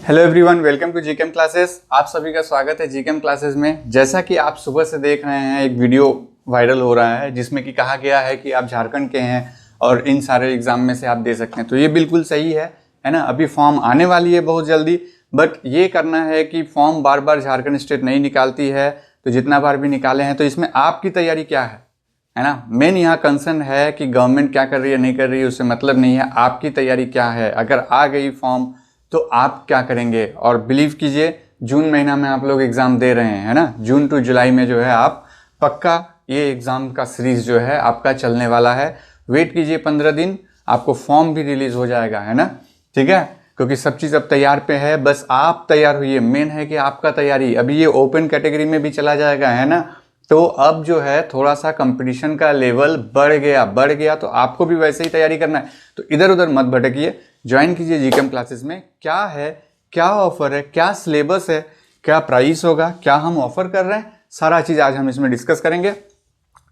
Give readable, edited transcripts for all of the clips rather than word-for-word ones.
Hello everyone, welcome to GKM classes. आप सभी का स्वागत है जीकेएम क्लासेस में। जैसा कि आप सुबह से देख रहे हैं, एक वीडियो वायरल हो रहा है जिसमें कि कहा गया है कि आप झारखंड के हैं और इन सारे एग्जाम में से आप दे सकते हैं। तो ये बिल्कुल सही है ना। अभी फॉर्म आने वाली है बहुत जल्दी, बट ये करना है कि फॉर्म बार बार झारखंड स्टेट नहीं निकालती है, तो जितना बार भी निकाले हैं तो इसमें आपकी तैयारी क्या है ना। मेन यहाँ कंसर्न है कि गवर्नमेंट क्या कर रही है नहीं कर रही है, उससे मतलब नहीं है, आपकी तैयारी क्या है। अगर आ गई फॉर्म तो आप क्या करेंगे। और बिलीव कीजिए, जून महीना में आप लोग एग्ज़ाम दे रहे हैं, है ना। जून टू जुलाई में जो है आप पक्का ये एग्ज़ाम का सीरीज़ जो है आपका चलने वाला है। वेट कीजिए 15 दिन, आपको फॉर्म भी रिलीज़ हो जाएगा, है ना। ठीक है, क्योंकि सब चीज़ अब तैयार पे है, बस आप तैयार हुई। मेन है कि आपका तैयारी। अभी ये ओपन कैटेगरी में भी चला जाएगा, है ना। तो अब जो है थोड़ा सा कंपटीशन का लेवल बढ़ गया, तो आपको भी वैसे ही तैयारी करना है। तो इधर उधर मत भटकिए, ज्वाइन कीजिए जीकेएम क्लासेस में। क्या है, क्या ऑफर है, क्या सिलेबस है, क्या प्राइस होगा, क्या हम ऑफर कर रहे हैं, सारा चीज़ आज हम इसमें डिस्कस करेंगे।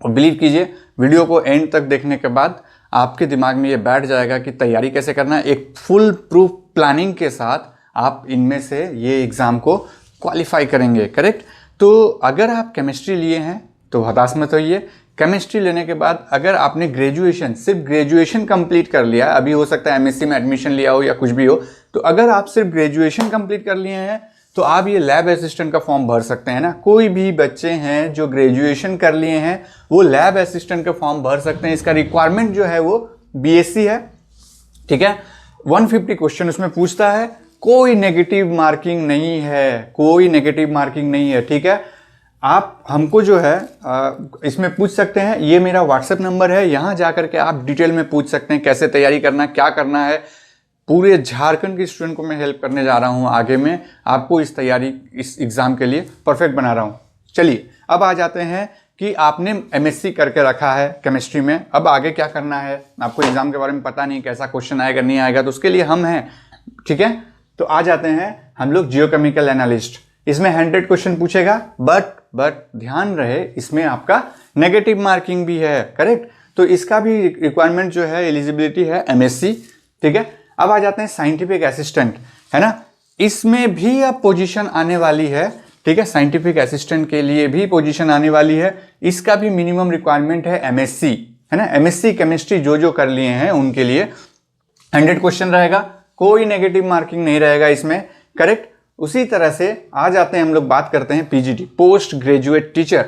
और बिलीव कीजिए, वीडियो को एंड तक देखने के बाद आपके दिमाग में ये बैठ जाएगा कि तैयारी कैसे करना है। एक फुल प्रूफ प्लानिंग के साथ आप इनमें से ये एग्ज़ाम को क्वालिफाई करेंगे, करेक्ट। तो अगर आप केमिस्ट्री लिए हैं तो हताश मत होइए। केमिस्ट्री लेने के बाद अगर आपने ग्रेजुएशन, सिर्फ ग्रेजुएशन कंप्लीट कर लिया, अभी हो सकता है एमएससी में एडमिशन लिया हो या कुछ भी हो, तो अगर आप सिर्फ ग्रेजुएशन कंप्लीट कर लिए हैं तो आप ये लैब असिस्टेंट का फॉर्म भर सकते हैं ना। कोई भी बच्चे हैं जो ग्रेजुएशन कर लिए हैं वो लैब असिस्टेंट का फॉर्म भर सकते हैं। इसका रिक्वायरमेंट जो है वो बीएससी है, ठीक है। 150 क्वेश्चन उसमें पूछता है, कोई नेगेटिव मार्किंग नहीं है, कोई नेगेटिव मार्किंग नहीं है, ठीक है। आप हमको जो है इसमें पूछ सकते हैं। ये मेरा व्हाट्सएप नंबर है, यहाँ जाकर के आप डिटेल में पूछ सकते हैं कैसे तैयारी करना, क्या करना है। पूरे झारखंड के स्टूडेंट को मैं हेल्प करने जा रहा हूँ आगे में, आपको इस तैयारी, इस एग्ज़ाम के लिए परफेक्ट बना रहा हूँ। चलिए अब आ जाते हैं कि आपने एमएससी करके रखा है केमिस्ट्री में, अब आगे क्या करना है। आपको एग्ज़ाम के बारे में पता नहीं, कैसा क्वेश्चन आएगा नहीं आएगा, तो उसके लिए हम हैं, ठीक है। तो आ जाते हैं हम लोग जियोकेमिकल एनालिस्ट। इसमें 100 क्वेश्चन पूछेगा, बट ध्यान रहे इसमें आपका नेगेटिव मार्किंग भी है, करेक्ट। तो इसका भी रिक्वायरमेंट जो है, एलिजिबिलिटी है एमएससी, ठीक है। अब आ जाते हैं साइंटिफिक असिस्टेंट, है ना। इसमें भी अब पोजीशन आने वाली है, ठीक है। साइंटिफिक असिस्टेंट के लिए भी पोजीशन आने वाली है। इसका भी मिनिमम रिक्वायरमेंट है एमएससी, है ना। एमएससी केमिस्ट्री जो कर लिए हैं उनके लिए 100 क्वेश्चन रहेगा, कोई नेगेटिव मार्किंग नहीं रहेगा इसमें, करेक्ट। उसी तरह से आ जाते हैं हम लोग, बात करते हैं पीजीटी, पोस्ट ग्रेजुएट टीचर।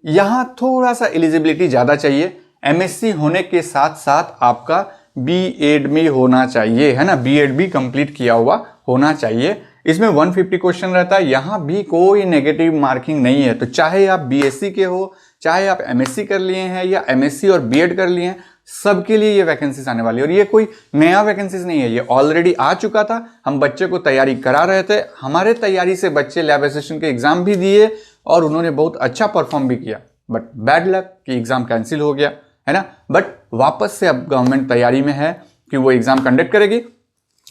यहां थोड़ा सा एलिजिबिलिटी ज़्यादा चाहिए। एमएससी होने के साथ साथ आपका बीएड भी होना चाहिए, है ना। बीएड भी कंप्लीट किया हुआ होना चाहिए। इसमें 150 क्वेश्चन रहता है, यहां भी कोई नेगेटिव मार्किंग नहीं है। तो चाहे आप बीएससी के हो, चाहे आप एमएससी कर लिए हैं या एमएससी और बीएड कर लिए हैं, सबके लिए ये वैकेंसीज आने वाली है। और ये कोई नया वैकेंसीज नहीं है, ये ऑलरेडी आ चुका था। हम बच्चे को तैयारी करा रहे थे, हमारे तैयारी से बच्चे लैब असिस्टेंट के एग्जाम भी दिए और उन्होंने बहुत अच्छा परफॉर्म भी किया। बट बैड लक कि एग्जाम कैंसिल हो गया, है ना। बट वापस से अब गवर्नमेंट तैयारी में है कि वो एग्जाम कंडक्ट करेगी।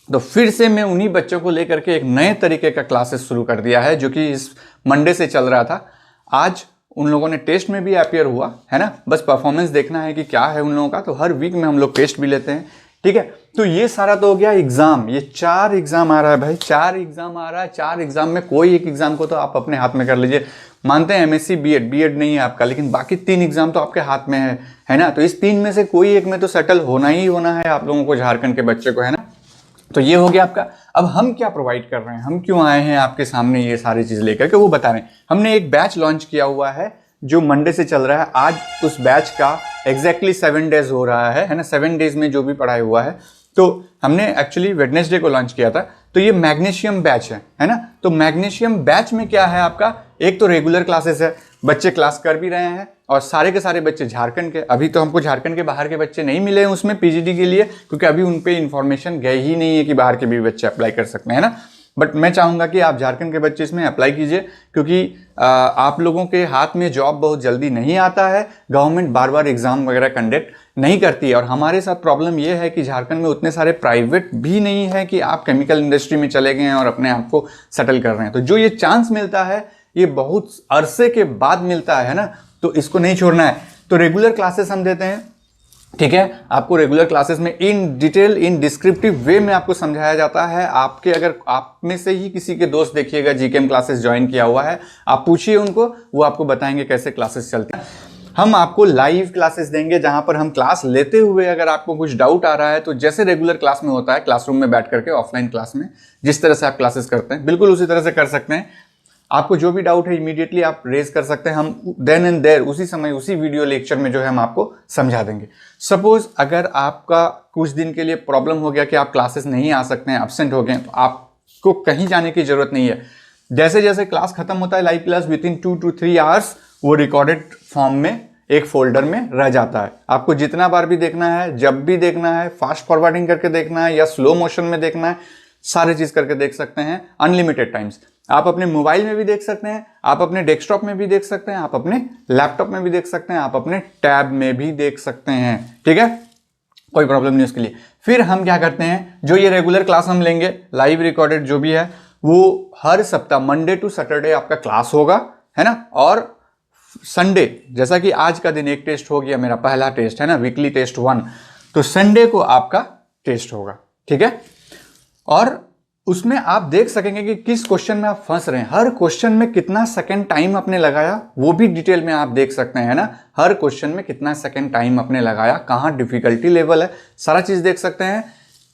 तो फिर से मैं उन्हीं बच्चों को लेकर के एक नए तरीके का क्लासेस शुरू कर दिया है, जो कि इस मंडे से चल रहा था। आज उन लोगों ने टेस्ट में भी अपीयर हुआ, है ना। बस परफॉर्मेंस देखना है कि क्या है उन लोगों का। तो हर वीक में हम लोग टेस्ट भी लेते हैं, ठीक है। तो ये सारा तो हो गया एग्जाम। ये 4 एग्जाम आ रहा है भाई, 4 एग्जाम आ रहा है। 4 एग्जाम में कोई एक एग्जाम को तो आप अपने हाथ में कर लीजिए। मानते हैं एमएससी बीएड नहीं है आपका, लेकिन बाकी 3 एग्जाम तो आपके हाथ में है ना। तो इस 3 में से कोई एक में तो सेटल होना ही होना है आप लोगों को, झारखंड के बच्चे को, है ना। तो ये हो गया आपका। अब हम क्या प्रोवाइड कर रहे हैं, हम क्यों आए हैं आपके सामने ये सारी चीज लेकर के, वो बता रहे हैं। हमने एक बैच लॉन्च किया हुआ है जो मंडे से चल रहा है। आज उस बैच का एग्जैक्टली 7 डेज हो रहा है ना। 7 डेज में जो भी पढ़ाई हुआ है, तो हमने एक्चुअली वेडनेसडे को लॉन्च किया था। तो ये मैग्नीशियम बैच है ना। तो मैग्नीशियम बैच में क्या है आपका, एक तो रेगुलर क्लासेस है, बच्चे क्लास कर भी रहे हैं, और सारे के सारे बच्चे झारखंड के। अभी तो हमको झारखंड के बाहर के बच्चे नहीं मिले हैं उसमें पीजीटी के लिए, क्योंकि अभी उन पे इन्फॉर्मेशन गए ही नहीं है कि बाहर के भी बच्चे अप्लाई कर सकते हैं ना। बट मैं चाहूँगा कि आप झारखंड के बच्चे इसमें अप्लाई कीजिए, क्योंकि आप लोगों के हाथ में जॉब बहुत जल्दी नहीं आता है। गवर्नमेंट बार बार एग्जाम वगैरह कंडक्ट नहीं करती है। और हमारे साथ प्रॉब्लम यह है कि झारखंड में उतने सारे प्राइवेट भी नहीं है कि आप केमिकल इंडस्ट्री में चले गए हैं और अपने आप को सेटल कर रहे हैं। तो जो ये चांस मिलता है, ये बहुत अरसे के बाद मिलता है ना, तो इसको नहीं छोड़ना है। तो रेगुलर क्लासेस हम देते हैं, ठीक है। आपको रेगुलर क्लासेस में इन डिटेल इन डिस्क्रिप्टिव वे में आपको समझाया जाता है। आपके अगर आप में से ही किसी के दोस्त देखिएगा जीकेएम क्लासेस ज्वाइन किया हुआ है, आप पूछिए उनको, वो आपको बताएंगे कैसे क्लासेस चलती हैं। हम आपको लाइव क्लासेस देंगे जहां पर हम क्लास लेते हुए अगर आपको कुछ डाउट आ रहा है तो जैसे रेगुलर क्लास में होता है क्लासरूम में बैठ करके ऑफलाइन क्लास में जिस तरह से आप क्लासेस करते हैं बिल्कुल उसी तरह से कर सकते हैं। आपको जो भी डाउट है इमीडिएटली आप रेज कर सकते हैं, हम देन एंड देयर उसी समय उसी वीडियो लेक्चर में जो है हम आपको समझा देंगे। सपोज अगर आपका कुछ दिन के लिए प्रॉब्लम हो गया कि आप क्लासेस नहीं आ सकते हैं, एब्सेंट हो गए, तो आपको कहीं जाने की जरूरत नहीं है। जैसे जैसे क्लास खत्म होता है live class with in 2 to 3 hours वो रिकॉर्डेड फॉर्म में एक फोल्डर में रह जाता है। आपको जितना बार भी देखना है, जब भी देखना है, फास्ट फॉरवर्डिंग करके देखना है या स्लो मोशन में देखना है, सारे चीज करके देख सकते हैं अनलिमिटेड टाइम्स। आप अपने मोबाइल में भी देख सकते हैं, आप अपने डेस्कटॉप में भी देख सकते हैं, आप अपने लैपटॉप में भी देख सकते हैं, आप अपने टैब में भी देख सकते हैं। ठीक है, कोई प्रॉब्लम नहीं उसके लिए। फिर हम क्या करते हैं, जो ये रेगुलर क्लास हम लेंगे लाइव रिकॉर्डेड जो भी है वो हर सप्ताह मंडे टू सैटरडे आपका क्लास होगा, है ना। और संडे जैसा कि आज का दिन एक टेस्ट हो गया, मेरा पहला टेस्ट है ना, वीकली टेस्ट 1, तो संडे को आपका टेस्ट होगा। ठीक है, और उसमें आप देख सकेंगे कि किस क्वेश्चन में आप फंस रहे हैं, हर क्वेश्चन में कितना सेकंड टाइम आपने लगाया वो भी डिटेल में आप देख सकते हैं, है ना। हर क्वेश्चन में कितना सेकंड टाइम आपने लगाया, कहां डिफिकल्टी लेवल है, सारा चीज देख सकते हैं।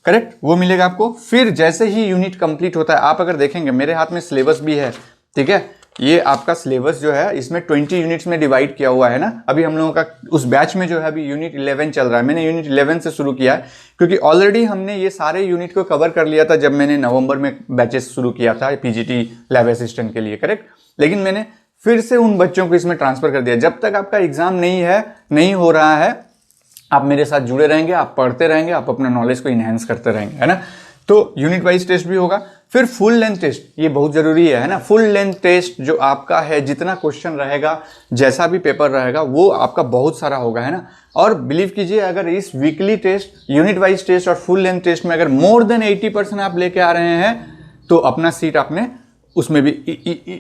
करेक्ट, वो मिलेगा आपको। फिर जैसे ही यूनिट कंप्लीट होता है, आप अगर देखेंगे मेरे हाथ में सिलेबस भी है, ठीक है, ये आपका सिलेबस जो है इसमें 20 यूनिट्स में डिवाइड किया हुआ है ना। अभी हम लोगों का उस बैच में जो है अभी यूनिट 11 चल रहा है, मैंने यूनिट 11 से शुरू किया है क्योंकि ऑलरेडी हमने ये सारे यूनिट को कवर कर लिया था जब मैंने नवंबर में बैचेस शुरू किया था पीजीटी लैब असिस्टेंट के लिए। करेक्ट, लेकिन मैंने फिर से उन बच्चों को इसमें ट्रांसफर कर दिया। जब तक आपका एग्जाम नहीं हो रहा है, आप मेरे साथ जुड़े रहेंगे, आप पढ़ते रहेंगे, आप अपना नॉलेज को इनहेंस करते रहेंगे, है ना। तो यूनिट वाइज टेस्ट भी होगा। फिर फुल लेंथ टेस्ट, ये बहुत जरूरी है ना। फुल लेंथ टेस्ट जो आपका है, जितना क्वेश्चन रहेगा, जैसा भी पेपर रहेगा, वो आपका बहुत सारा होगा, है ना। और बिलीव कीजिए अगर इस weekly test, unit wise test और फुल लेंथ टेस्ट में अगर मोर देन 80% आप लेके आ रहे हैं तो अपना सीट आपने उसमें भी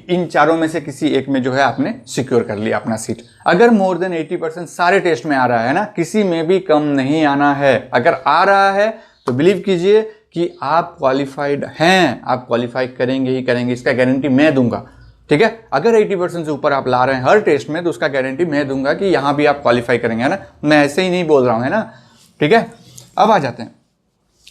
इन चारों में से किसी एक में जो है आपने सिक्योर कर लिया अपना सीट। अगर मोर देन 80% सारे टेस्ट में आ रहा है ना, किसी में भी कम नहीं आना है। अगर आ रहा है तो बिलीव कीजिए कि आप क्वालिफाइड हैं, आप क्वालिफाई करेंगे ही करेंगे, इसका गारंटी मैं दूंगा। ठीक है, अगर 80% से ऊपर आप ला रहे हैं हर टेस्ट में तो उसका गारंटी मैं दूंगा कि यहां भी आप क्वालिफाई करेंगे, है ना। मैं ऐसे ही नहीं बोल रहा हूं, है ना। ठीक है, अब आ जाते हैं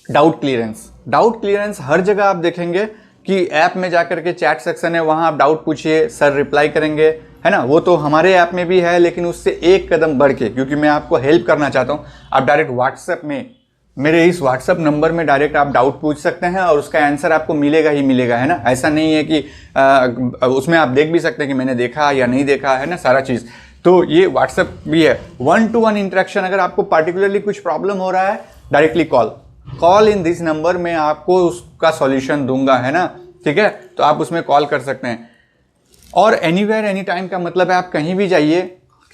डाउट क्लियरेंस। डाउट क्लियरेंस हर जगह आप देखेंगे कि ऐप में जाकर के चैट सेक्शन है, वहां आप डाउट पूछिए, सर रिप्लाई करेंगे, है ना। वो तो हमारे ऐप में भी है, लेकिन उससे एक कदम बढ़ के, क्योंकि मैं आपको हेल्प करना चाहता हूं, आप डायरेक्ट व्हाट्सएप में मेरे इस व्हाट्सएप नंबर में डायरेक्ट आप डाउट पूछ सकते हैं और उसका आंसर आपको मिलेगा ही मिलेगा, है ना। ऐसा नहीं है कि उसमें आप देख भी सकते हैं कि मैंने देखा या नहीं देखा, है ना, सारा चीज़। तो ये व्हाट्सएप भी है। 1-to-1 इंटरेक्शन, अगर आपको पार्टिकुलरली कुछ प्रॉब्लम हो रहा है, directly call in this number में आपको उसका सॉल्यूशन दूंगा, है ना। ठीक है, तो आप उसमें कॉल कर सकते हैं। और एनीवेयर एनी टाइम का मतलब है आप कहीं भी जाइए,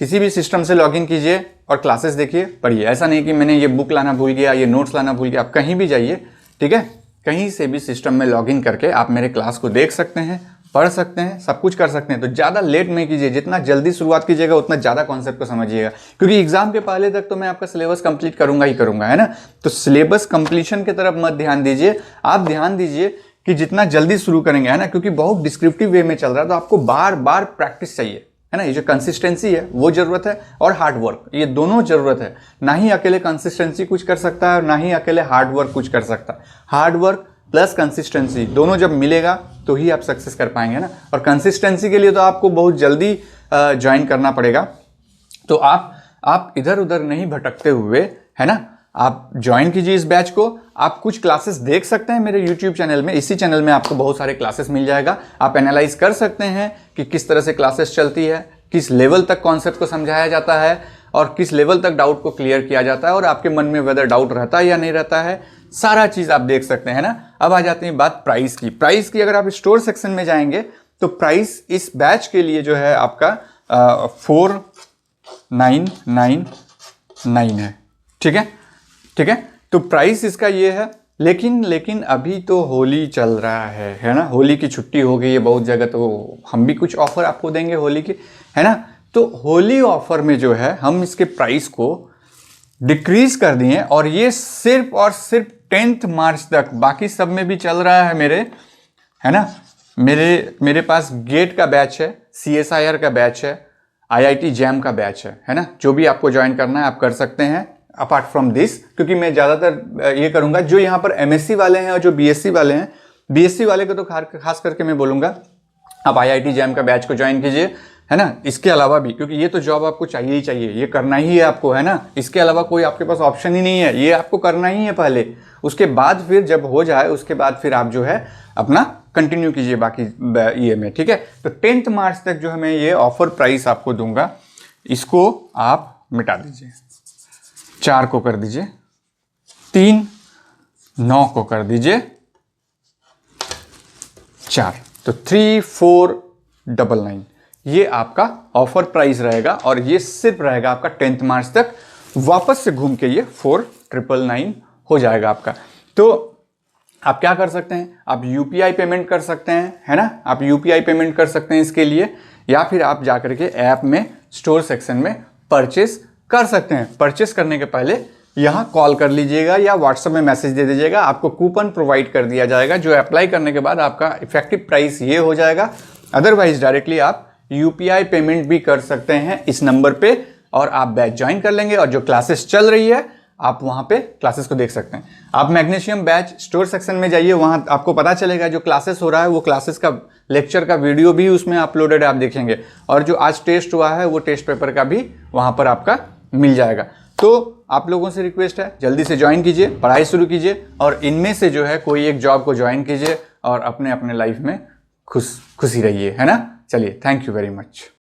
किसी भी सिस्टम से लॉगिन कीजिए और क्लासेस देखिए, पढ़िए। ऐसा नहीं कि मैंने ये बुक लाना भूल गया, ये नोट्स लाना भूल गया, आप कहीं भी जाइए, ठीक है, कहीं से भी सिस्टम में लॉगिन करके आप मेरे क्लास को देख सकते हैं, पढ़ सकते हैं, सब कुछ कर सकते हैं। तो ज़्यादा लेट नहीं कीजिए, जितना जल्दी शुरुआत कीजिएगा उतना ज़्यादा कॉन्सेप्ट को समझिएगा, क्योंकि एग्जाम के पहले तक तो मैं आपका सिलेबस कंप्लीट करूंगा ही करूंगा, है ना। तो सिलेबस कंप्लीशन की तरफ मत ध्यान दीजिए, आप ध्यान दीजिए कि जितना जल्दी शुरू करेंगे, है ना, क्योंकि बहुत डिस्क्रिप्टिव वे में चल रहा है, तो आपको बार बार प्रैक्टिस चाहिए, है ना। ये जो कंसिस्टेंसी है वो जरूरत है, और हार्ड वर्क, ये दोनों जरूरत है। ना ही अकेले कंसिस्टेंसी कुछ कर सकता है और ना ही अकेले हार्ड वर्क कुछ कर सकता है। हार्ड वर्क प्लस कंसिस्टेंसी दोनों जब मिलेगा तो ही आप सक्सेस कर पाएंगे ना। और कंसिस्टेंसी के लिए तो आपको बहुत जल्दी ज्वाइन करना पड़ेगा। तो आप इधर उधर नहीं भटकते हुए, है ना, आप ज्वाइन कीजिए इस बैच को। आप कुछ क्लासेस देख सकते हैं मेरे YouTube चैनल में, इसी चैनल में आपको बहुत सारे क्लासेस मिल जाएगा। आप एनालाइज कर सकते हैं कि किस तरह से क्लासेस चलती है, किस लेवल तक कॉन्सेप्ट को समझाया जाता है और किस लेवल तक डाउट को क्लियर किया जाता है, और आपके मन में वेदर डाउट रहता है या नहीं रहता है, सारा चीज आप देख सकते हैं ना। अब आ जाती है बात प्राइस की। प्राइस की अगर आप स्टोर सेक्शन में जाएंगे तो प्राइस इस बैच के लिए जो है आपका 4999 है। ठीक है, ठीक है, तो प्राइस इसका ये है। लेकिन अभी तो होली चल रहा है ना, होली की छुट्टी हो गई है बहुत जगह, तो हम भी कुछ ऑफर आपको देंगे होली की, है ना। तो होली ऑफर में जो है हम इसके प्राइस को डिक्रीज कर दिए और ये सिर्फ और सिर्फ 10th मार्च तक, बाकी सब में भी चल रहा है मेरे, है ना। मेरे पास गेट का बैच है, CSIR का बैच है, IIT जैम का बैच है ना। जो भी आपको ज्वाइन करना है आप कर सकते हैं अपार्ट फ्रॉम दिस, क्योंकि मैं ज़्यादातर ये करूँगा जो यहाँ पर MSc वाले हैं और जो BSc वाले हैं, BSc वाले को तो खास करके मैं बोलूँगा आप IIT जैम का बैच को ज्वाइन कीजिए, है ना। इसके अलावा भी, क्योंकि ये तो जॉब आपको चाहिए ही चाहिए, ये करना ही है आपको, है ना। इसके अलावा कोई आपके पास ऑप्शन ही नहीं है, ये आपको करना ही है पहले। उसके बाद फिर जब हो जाए उसके बाद फिर आप जो है अपना कंटिन्यू कीजिए बाकी ये में, ठीक है। तो 10th मार्च तक जो है मैं ये ऑफर प्राइस आपको दूंगा, इसको आप मिटा दीजिए, 4 को कर दीजिए 3, 9 को कर दीजिए 4, तो 3499 ये आपका ऑफर प्राइस रहेगा। और ये सिर्फ रहेगा आपका 10th मार्च तक, वापस से घूम के ये 4999 हो जाएगा आपका। तो आप क्या कर सकते हैं, आप UPI पेमेंट कर सकते हैं, है ना। आप UPI पेमेंट कर सकते हैं इसके लिए, या फिर आप जाकर के ऐप में स्टोर सेक्शन में परचेस कर सकते हैं। परचेस करने के पहले यहाँ कॉल कर लीजिएगा या व्हाट्सएप में मैसेज दे दीजिएगा, आपको कूपन प्रोवाइड कर दिया जाएगा जो अप्लाई करने के बाद आपका इफेक्टिव प्राइस ये हो जाएगा। अदरवाइज डायरेक्टली आप UPI पेमेंट भी कर सकते हैं इस नंबर पे, और आप बैच ज्वाइन कर लेंगे और जो क्लासेस चल रही है आप वहां पे क्लासेस को देख सकते हैं। आप मैग्नीशियम बैच स्टोर सेक्शन में जाइए, वहां आपको पता चलेगा जो क्लासेस हो रहा है वो क्लासेस का लेक्चर का वीडियो भी उसमें अपलोडेड है, आप देखेंगे। और जो आज टेस्ट हुआ है वो टेस्ट पेपर का भी वहां पर आपका मिल जाएगा। तो आप लोगों से रिक्वेस्ट है जल्दी से ज्वाइन कीजिए, पढ़ाई शुरू कीजिए और इनमें से जो है कोई एक जॉब को ज्वाइन कीजिए और अपने अपने लाइफ में खुशी रहिए, है ना। चलिए, थैंक यू वेरी मच।